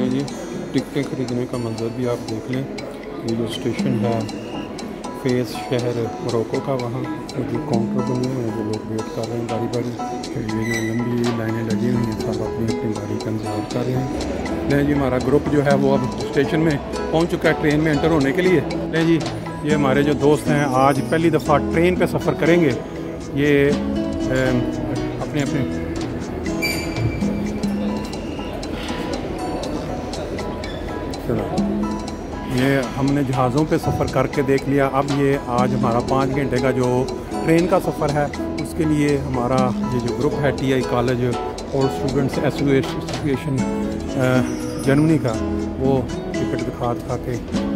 लें जी, टिकटें ख़रीदने का मंजर भी आप देख लें। ये जो स्टेशन है फेस शहर मोरक्को का, वहाँ जो काउंटर बने हुए हैं, जो लोग वेट कर रहे हैं बारी बारी, तो ये जो लंबी लाइनें लगी हुई हैं, सब अपनी अपनी बारी का इंतजार कर रहे हैं। नहीं जी, हमारा ग्रुप जो है वो अब स्टेशन में पहुँच चुका है ट्रेन में एंटर होने के लिए। नहीं जी, ये हमारे जो दोस्त हैं आज पहली दफ़ा ट्रेन पे सफ़र करेंगे। ये अपने अपने ये हमने जहाज़ों पे सफ़र करके देख लिया। अब ये आज हमारा 5 घंटे का जो ट्रेन का सफ़र है, उसके लिए हमारा ये जो ग्रुप है TI college old students association Germany का, वो टिकट दिखा के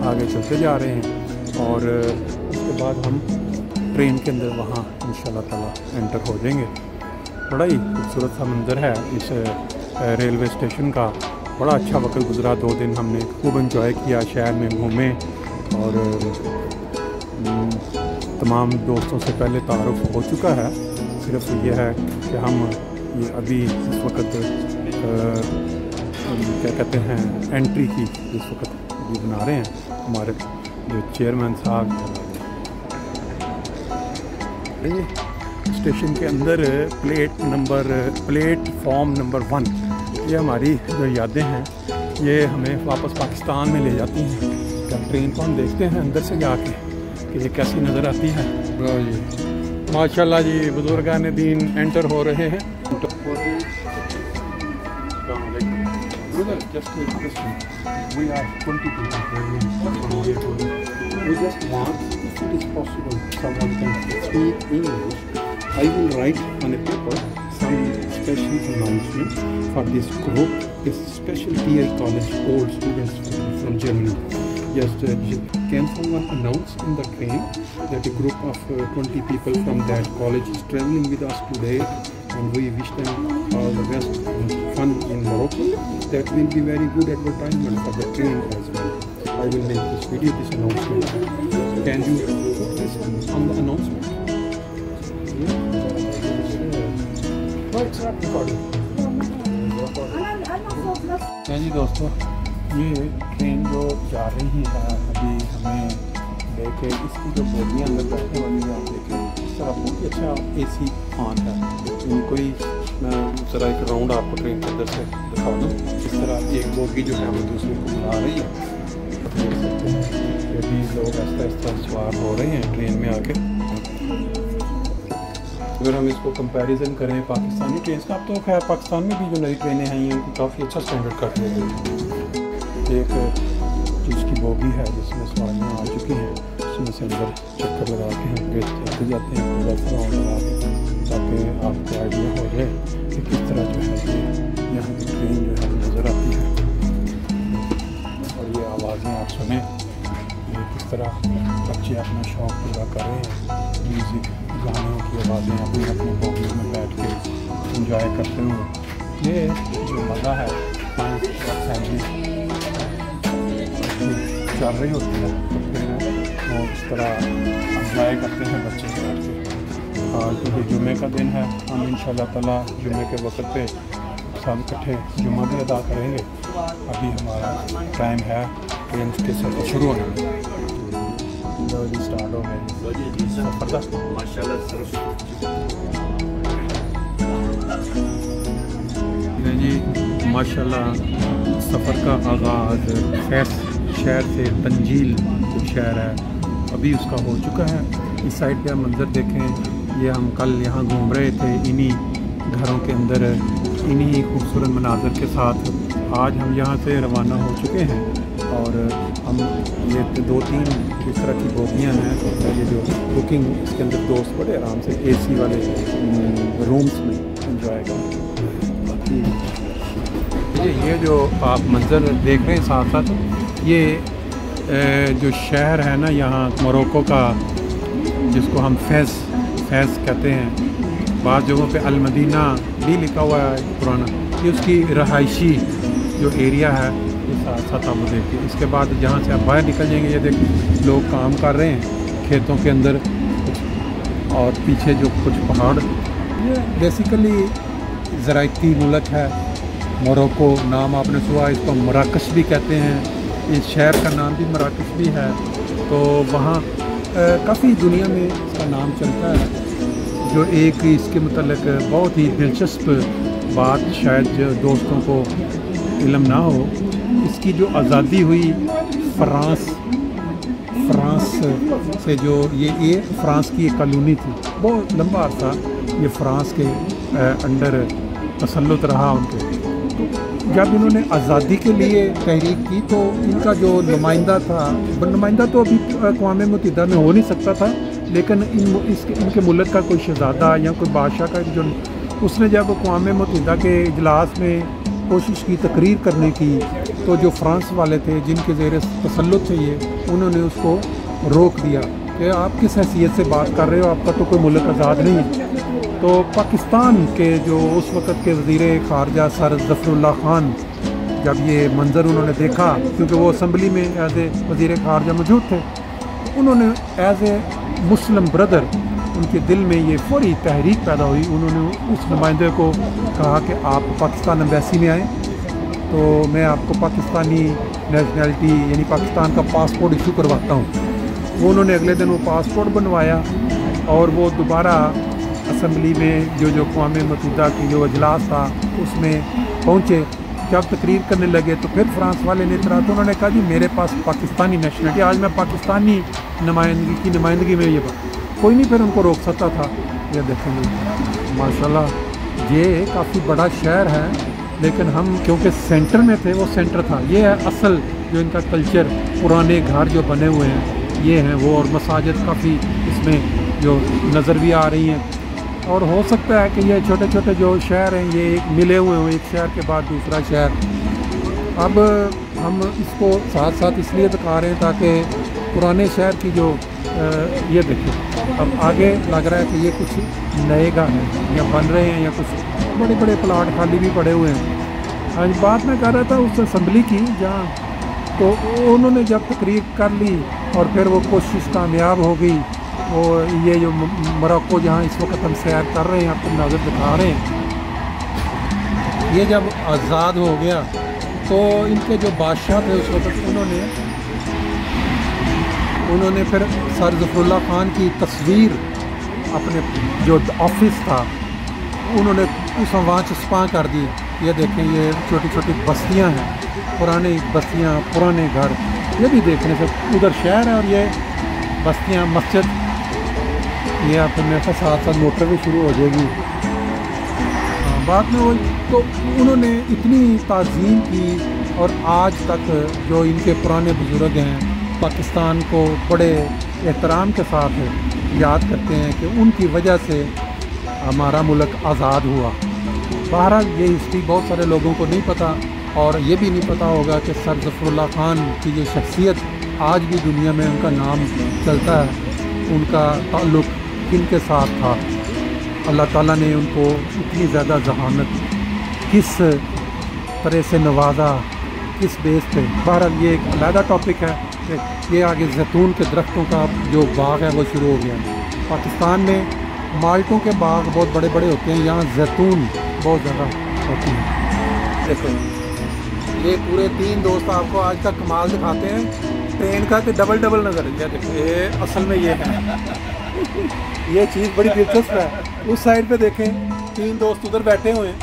आगे चलते जा रहे हैं। और उसके बाद हम ट्रेन के अंदर वहाँ इंशाल्लाह ताला एंटर हो जाएंगे। बड़ा ही खूबसूरत सा मंज़र है इस रेलवे स्टेशन का। बड़ा अच्छा वक्त गुजरा, 2 दिन हमने खूब एंजॉय किया, शहर में घूमे और तमाम दोस्तों से पहले तारुफ हो चुका है। सिर्फ ये है कि हम ये अभी इस वक्त क्या कहते हैं एंट्री की इस वक्त अभी बना रहे हैं हमारे जो चेयरमैन साहब। स्टेशन के अंदर प्लेटफॉर्म नंबर 1, ये हमारी जो यादें हैं ये हमें वापस पाकिस्तान में ले जाती हैं। क्या ट्रेन को हम देखते हैं अंदर से जाके कि ये कैसी नज़र आती है। जी माशाल्लाह जी, बुजुर्गान दीन एंटर हो रहे हैं। We are 20 people. We just want, if it is possible, someone can speak English. I will write on a paper some special announcement for this group, this special TI college old students from Germany. Just can someone announce in the train that a group of 20 people from that college is traveling with us today, and we wish them all the best and fun in Morocco. That will be very good advertisement for the train as well. I will make this video, this announcement. Can you put this on the announcement? क्या जी दोस्तों, ये train जो जा रही है अभी हमें देखे, इसकी जो बोगियाँ अंदर बैठने वाली है आप देखें, इस तरह बहुत ही अच्छा AC ऑन है। कोई मैं ज़रा एक राउंड आपको ट्रेन के अंदर से दिखा दूँ। इस तरह एक बोगी जो है वो दूसरे को बुला रही है। देख सकते हैं ये भी लोग आहिस्ता आहिस्ता सवार हो रहे हैं ट्रेन में आके। अगर हम इसको कंपैरिजन करें पाकिस्तानी ट्रेन का, अब तो खैर पाकिस्तान में भी जो नई ट्रेनें हैं ये काफ़ी अच्छा स्टैंडर्ड कर दिया गया। एक जिसकी बोगी है जिसमें सवारियाँ आ चुकी हैं, उसमें से अंदर चक्कर लगा के हम चलते जाते हैं पूरा सा राउंड लगा के, ताकि आपको आइडिया हो जाए कि किस तरह जो है ये यहाँ की ट्रेन जो है नज़र आती है। और ये आवाज़ें आप सुने, ये किस तरह बच्चे अपना शौक़ पूरा कर रहे हैं। म्यूज़िक गानों की आवाज़ें अपनी अपनी बोगी में बैठ के इंजॉय करते हुए, ये जो मज़ा है फैमिली चल रही होती है तो फिर वो इस तरह इंजॉय करते हैं बच्चे बैठ के। क्योंकि जुम्मे का दिन है, हम इंशाल्लाह ताला जुम्मे के वक्त पे सब इकट्ठे जुम्मा भी अदा करेंगे। अभी हमारा टाइम है ट्रेन के सफ़र शुरू होने में, स्टार्ट हो गए सफ़र जी। माशाल्लाह सफ़र का आगाज़ फैस शहर से तंजील जो शहर है अभी उसका हो चुका है। इस साइड का मंज़र देखें, ये हम कल यहाँ घूम रहे थे इन्हीं घरों के अंदर, इन्हीं खूबसूरत मनाज़र के साथ। आज हम यहाँ से रवाना हो चुके हैं और हम ये 2-3 इस तरह की बोगियाँ हैं। ये जो बुकिंग इसके अंदर दोस्त बड़े आराम से AC वाले रूम्स में इंजॉय करें। बाकी ये जो आप मंज़र देख रहे हैं साथ साथ, ये जो शहर है ना यहाँ मोरक्को का, जिसको हम फैस कहते हैं, बाद जगहों पे अल मदीना भी लिखा हुआ है पुराना, ये उसकी रहायशी जो एरिया है ये साथ साथ आप देखिए। इसके बाद जहाँ से आप बाहर निकल जाएंगे, ये देखिए लोग काम कर रहे हैं खेतों के अंदर, और पीछे जो कुछ पहाड़, ये बेसिकली ज़राइती मुल्क है मोरक्को नाम आपने सुना, इसको मराकश भी कहते हैं, इस शहर का नाम भी मराकश भी है। तो वहाँ काफ़ी दुनिया में इसका नाम चलता है। जो एक इसके मतलब बहुत ही दिलचस्प बात शायद जो दोस्तों को इल्म ना हो, इसकी जो आज़ादी हुई फ्रांस से, जो ये फ्रांस की एक कॉलोनी थी, बहुत लंबा अर्सा ये फ्रांस के अंडर तसल्लुत रहा उनके। तो जब इन्होंने आज़ादी के लिए तहरीक की तो इनका जो नुमाइंदा तो अभी अक़वाम मुत्तहिदा में हो नहीं सकता था, लेकिन इनके मुल्क का कोई शहज़ादा या कोई बादशाह का जो उसने जब अक़वाम मुत्तहिदा के इजलास में कोशिश की तकरीर करने की, तो जो फ्रांस वाले थे जिनके ज़ेर तसल्लुत थे ये, उन्होंने उसको रोक दिया कि आप किस हैसियत से बात कर रहे हो, आपका तो कोई मुल्क आज़ाद नहीं है। तो पाकिस्तान के जो उस वक़्त के वज़ीर ख़ारजा सर ज़फ़रुल्लाह ख़ान, जब ये मंज़र उन्होंने देखा, क्योंकि वो असम्बली में एज़ ए वज़ीर ख़ारजा मौजूद थे, उन्होंने एज़ ए मुस्लिम ब्रदर उनके दिल में ये फौरी तहरीक पैदा हुई। उन्होंने उस नुमाइंदे को कहा कि आप पाकिस्तान एम्बेसी में आएँ, तो मैं आपको पाकिस्तानी नेशनैलिटी यानी पाकिस्तान का पासपोर्ट इशू करवाता हूँ। वो उन्होंने अगले दिन वो पासपोर्ट बनवाया और वो दोबारा असम्बली में जो अक़वाम मुत्तहिदा की जो इजलास था उसमें पहुँचे। जब तकरीर करने लगे तो फिर फ्रांस वाले ने इतरा, तो उन्होंने कहा जी मेरे पास पाकिस्तानी नेशनलिटी, आज मैं पाकिस्तानी नुमाइंदगी में ये कोई नहीं फिर उनको रोक सकता था। ये देखेंगे माशाल्लाह ये काफ़ी बड़ा शहर है, लेकिन हम क्योंकि सेंटर में थे, वो सेंटर था। ये है असल जो इनका कल्चर, पुराने घर जो बने हुए हैं ये हैं वो, और मसाजिद काफ़ी इसमें जो नज़र भी आ रही हैं। और हो सकता है कि ये छोटे छोटे जो शहर हैं ये एक मिले हुए हों, एक शहर के बाद दूसरा शहर। अब हम इसको साथ साथ इसलिए दिखा रहे हैं ताकि पुराने शहर की जो ये देखिए, अब आगे लग रहा है कि ये कुछ नए घर हैं या बन रहे हैं, या कुछ बड़े बड़े प्लाट खाली भी पड़े हुए हैं। आज बात मैं कर रहा था उस असम्बली की, जहाँ तो उन्होंने जब तकरीर कर ली और फिर वो कोशिश कामयाब हो गई। वो ये जो मोरक्को जहाँ इस वक्त हम सैर कर रहे हैं, आपको नज़र दिखा रहे हैं, ये जब आज़ाद हो गया तो इनके जो बादशाह थे उस वक्त उन्होंने फिर सर ज़फ़रुल्लाह ख़ान की तस्वीर अपने जो ऑफिस था उन्होंने उस वहाँ चस्पा कर दी। ये देखें, ये छोटी छोटी बस्तियाँ हैं, पुरानी बस्तियाँ, पुराने घर, ये भी देखने से उधर शहर है और ये बस्तियाँ, मस्जिद, ये आपको मेरे साथ साथ मोटर भी शुरू हो जाएगी। बाद में वो तो उन्होंने इतनी ताज़ीम की और आज तक जो इनके पुराने बुज़ुर्ग हैं पाकिस्तान को बड़े एहतराम के साथ याद करते हैं कि उनकी वजह से हमारा मुल्क आज़ाद हुआ। बहरहाल ये हिस्ट्री बहुत सारे लोगों को नहीं पता, और ये भी नहीं पता होगा कि सर ज़फ़रुल्लाह ख़ान की जो शख्सियत आज भी दुनिया में उनका नाम चलता है, उनका ताल्लुक़ किनके साथ था, अल्लाह ताला ने उनको इतनी ज़्यादा जहानत किस तरह से नवाजा, किस बेस पे। बहरहाल ये एक अलग टॉपिक है। ये आगे जैतून के दरख्तों का जो बाग है वो शुरू हो गया। पाकिस्तान में माल्टों के बाग बहुत बड़े बड़े होते हैं, यहाँ जैतून बहुत ज़्यादा होती है। देखो ये पूरे 3 दोस्त आपको आज तक कमाल दिखाते हैं ट्रेन का, कि डबल डबल नज़र है। देखो ये असल में ये है ये चीज़ बड़ी दिलचस्प है। उस साइड पे देखें 3 दोस्त उधर बैठे हुए हैं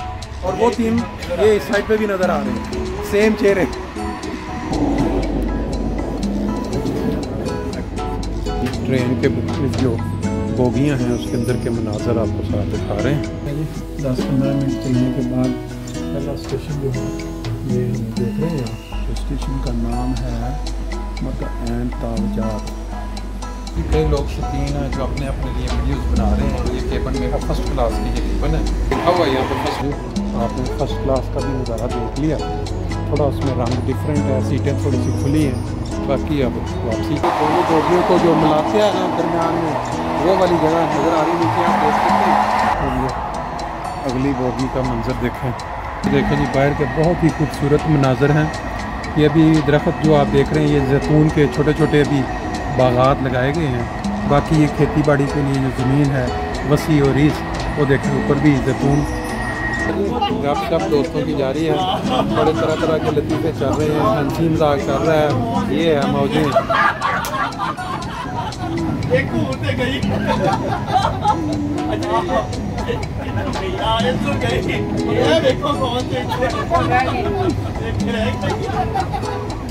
और वो 3 ये इस साइड पे भी नज़र आ रहे हैं, सेम चेहरे। ट्रेन के जो बोगियाँ हैं उसके अंदर के मनाजर आपको साथ दिखा रहे हैं। 10-15 मिनट चलने के बाद पहला स्टेशन जो है ये हम देख रहे हैं। तो स्टेशन का नाम है मकैन तावजात। कई लोग शौकीन हैं जो अपने अपने लिए वीडियोस बना रहे हैं। ये केबन मेरा फर्स्ट क्लास की ये केबन है, लिखा हुआ है यहाँ पर फर्स्ट। आपने फर्स्ट क्लास का भी नज़ारा देख लिया, थोड़ा उसमें रंग डिफरेंट है, सीटें थोड़ी सी खुली हैं। बाकी अब वापसी दोनों बोगियों को जो मिलाते हैं ना दरमियान में, वो वाली जगह नज़र आ रही नीचे आप देख सकते हैं। अगली बोगी का मंजर देखें जी, बाहर के बहुत ही खूबसूरत मनाजर हैं। ये अभी दरख्त जो आप देख रहे हैं ये जैतून के छोटे छोटे अभी बागात लगाए गए हैं। बाकी ये खेती बाड़ी के लिए जो ज़मीन है वसी और रीस, वो देखें ऊपर भी जैतून गपशप दोस्तों की जारी है, बड़े तरह तरह के लतीफ़े चल रहे हैं, हंसी मजाक चल रहा है। ये है मौजें।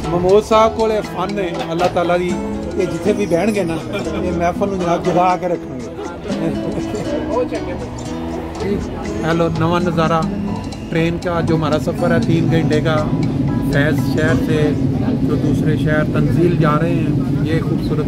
महमूद साहब को फन है अल्लाह ताला दी, ये जिथे भी बहनगे ना ये महफल जनाब जगा के रखेंगे। हेलो, नवा नज़ारा ट्रेन का जो हमारा सफ़र है 3 घंटे का, फैज़ शहर से जो दूसरे शहर तंजील जा रहे हैं। ये खूबसूरत